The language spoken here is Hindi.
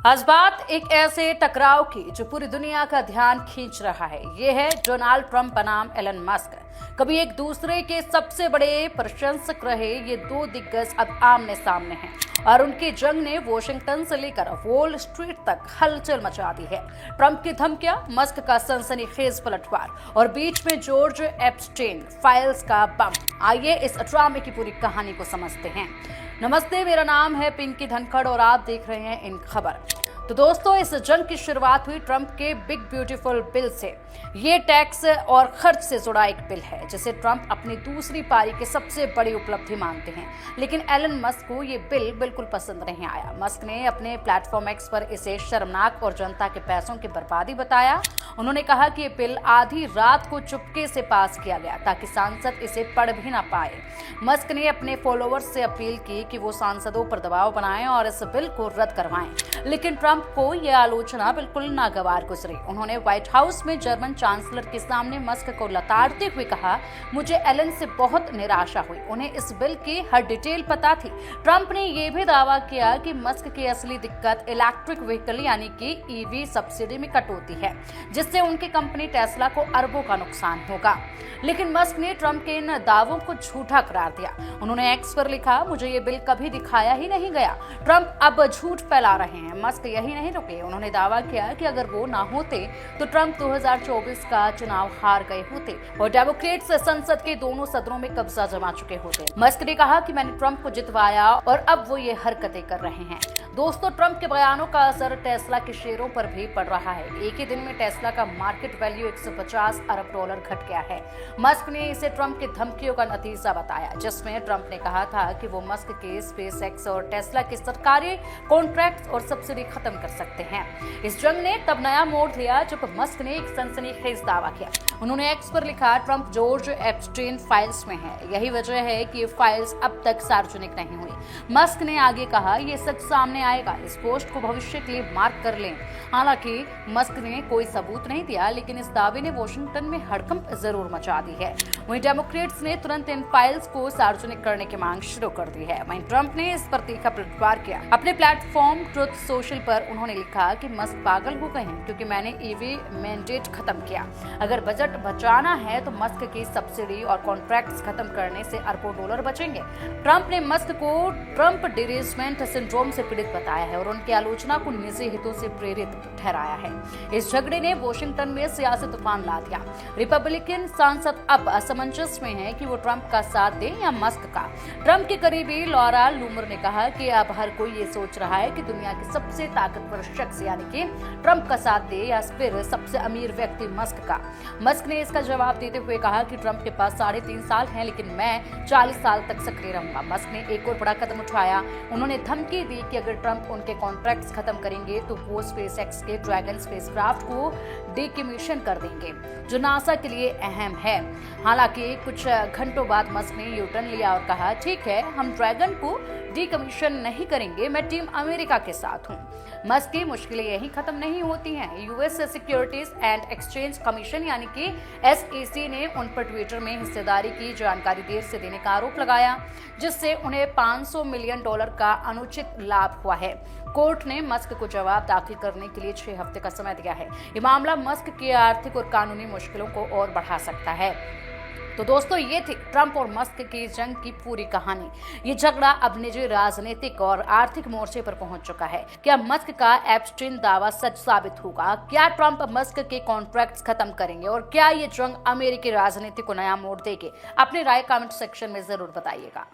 आज बात एक ऐसे टकराव की जो पूरी दुनिया का ध्यान खींच रहा है। ये है डोनाल्ड ट्रंप बनाम एलन मस्क। कभी एक दूसरे के सबसे बड़े प्रशंसक रहे ये दो दिग्गज अब आमने सामने हैं और उनकी जंग ने वॉशिंगटन से लेकर वॉल स्ट्रीट तक हलचल मचा दी है। ट्रंप की धमकियां, मस्क का सनसनीखेज पलटवार और बीच में जॉर्ज एप्स्टीन फाइल्स का बम। आइए इस ड्रामे की पूरी कहानी को समझते हैं। नमस्ते, मेरा नाम है पिंकी धनखड़ और आप देख रहे हैं इन खबर। तो दोस्तों, इस जंग की शुरुआत हुई ट्रंप के बिग ब्यूटीफुल बिल से। ये टैक्स और खर्च से जुड़ा एक बिल है जिसे ट्रंप अपनी दूसरी पारी की सबसे बड़ी उपलब्धि मानते हैं। लेकिन एलन मस्क को ये बिल बिल्कुल पसंद नहीं आया। मस्क ने अपने प्लेटफॉर्म एक्स पर इसे शर्मनाक और जनता के पैसों की बर्बादी बताया। उन्होंने कहा कि ये बिल आधी रात को चुपके से पास किया गया ताकि सांसद इसे पढ़ भी ना पाए। मस्क ने अपने फॉलोअर्स से अपील की कि वो सांसदों पर दबाव बनाएं और इस बिल को रद्द करवाएं। लेकिन ट्रंप को यह आलोचना बिल्कुल नागवार गुजरी। उन्होंने व्हाइट हाउस में जर्मन चांसलर के सामने मस्क को लताड़ते हुए कहा, मुझे एलन से बहुत निराशा हुई। उन्हें इस बिल की हर डिटेल पता थी। ट्रंप ने यह भी दावा किया कि मस्क की असली दिक्कत इलेक्ट्रिक व्हीकल यानी कि ईवी सब्सिडी में कटौती है, जिससे उनकी कंपनी टेस्ला को अरबों का नुकसान होगा। लेकिन मस्क ने ट्रंप के इन दावों को झूठा करार दिया। उन्होंने एक्स पर लिखा, मुझे ये बिल कभी दिखाया ही नहीं गया। ट्रंप अब झूठ फैला रहे हैं। मस्क यही नहीं रुके। उन्होंने दावा किया कि अगर वो ना होते तो ट्रंप 2024 का चुनाव हार गए होते और डेमोक्रेट्स संसद के दोनों सदनों में कब्जा जमा चुके होते। मस्क ने कहा कि मैंने ट्रंप को जितवाया और अब वो ये हरकतें कर रहे हैं। दोस्तों, ट्रंप के बयानों का असर टेस्ला के शेयरों पर भी पड़ रहा है। एक ही दिन में टेस्ला का मार्केट वैल्यू 150 अरब डॉलर घट गया है। मस्क ने इसे ट्रंप की धमकियों का नतीजा बताया, जिसमें ट्रंप ने कहा था कि वो मस्क के स्पेस एक्स और टेस्ला के सरकारी कॉन्ट्रैक्ट्स और सब्सिडी खत्म कर सकते हैं। इस जंग ने तब नया मोड़ लिया जब मस्क ने एक सनसनीखेज दावा किया। उन्होंने एक्स पर लिखा, ट्रंप जॉर्ज एप्स्टीन फाइल्स में है। यही वजह है कि ये फाइल्स अब तक सार्वजनिक नहीं हुई। मस्क ने आगे कहा, ये सच सामने आएगा। इस पोस्ट को भविष्य के लिए मार्क कर लें। हालांकि मस्क ने कोई सबूत नहीं दिया, लेकिन इस दावे ने वॉशिंगटन में हड़कंप जरूर मचा दी है। वहीं डेमोक्रेट्स ने तुरंत इन फाइल्स को सार्वजनिक करने की मांग शुरू कर दी है। वहीं ट्रंप ने इस पर तीखा पलटवार किया। अपने प्लेटफॉर्म ट्रुथ सोशल पर उन्होंने लिखा कि मस्क पागल हो गए हैं क्योंकि मैंने ईवी मैंडेट खत्म किया। अगर बजट बचाना है तो मस्क की सब्सिडी और कॉन्ट्रैक्ट्स खत्म करने से अरबों डॉलर बचेंगे। ट्रंप ने मस्क को ट्रंप डिरेसमेंट सिंड्रोम से पीड़ित बताया है और उनकी आलोचना को निजी हितों से प्रेरित ठहराया है। इस झगड़े ने वॉशिंगटन में सियासी तूफान ला दिया। रिपब्लिकन सांसद अब असमंजस में हैं कि वो ट्रंप का साथ दें या मस्क का। ट्रंप के करीबी लॉरा लूमर ने कहा कि अब हर कोई ये सोच रहा है कि दुनिया के सबसे ताकतवर शख्स यानी कि ट्रंप का साथ दे या फिर सबसे अमीर व्यक्ति मस्क का। मस्क ने इसका जवाब देते हुए कहा कि ट्रंप के पास 3.5 साल हैं, लेकिन मैं 40 साल तक सक्रिय रहूंगा। मस्क ने एक और बड़ा कदम उठाया। उन्होंने धमकी दी कि अगर ट्रंप उनके कॉन्ट्रैक्ट्स खत्म करेंगे तो वो स्पेस एक्स के ड्रैगन स्पेसक्राफ्ट को डीकमीशन कर देंगे, जो नासा के लिए अहम है। हालांकि कुछ घंटों बाद मस्क ने यू टर्न लिया और कहा, ठीक है, हम ड्रैगन को डीकमीशन नहीं करेंगे, मैं टीम अमेरिका के साथ हूं। मस्क की मुश्किलें यही खत्म नहीं होती हैं। US securities and exchange commission यानी कि SEC ने उन पर ट्विटर में हिस्सेदारी की जानकारी देर से देने का आरोप लगाया, जिससे उन्हें $500 मिलियन का अनुचित लाभ हुआ है। कोर्ट ने मस्क को जवाब दाखिल करने के लिए 6 हफ्ते का समय दिया है। ये मामला मस्क की आर्थिक और कानूनी मुश्किलों को और बढ़ा सकता है। तो दोस्तों, ये थी ट्रंप और मस्क की जंग की पूरी कहानी। ये झगड़ा अब निजी, राजनीतिक और आर्थिक मोर्चे पर पहुंच चुका है। क्या मस्क का एप्स्टीन दावा सच साबित होगा? क्या ट्रंप मस्क के कॉन्ट्रैक्ट्स खत्म करेंगे और क्या ये जंग अमेरिकी राजनीति को नया मोड़ देगी? अपनी राय कमेंट सेक्शन में जरूर बताइएगा।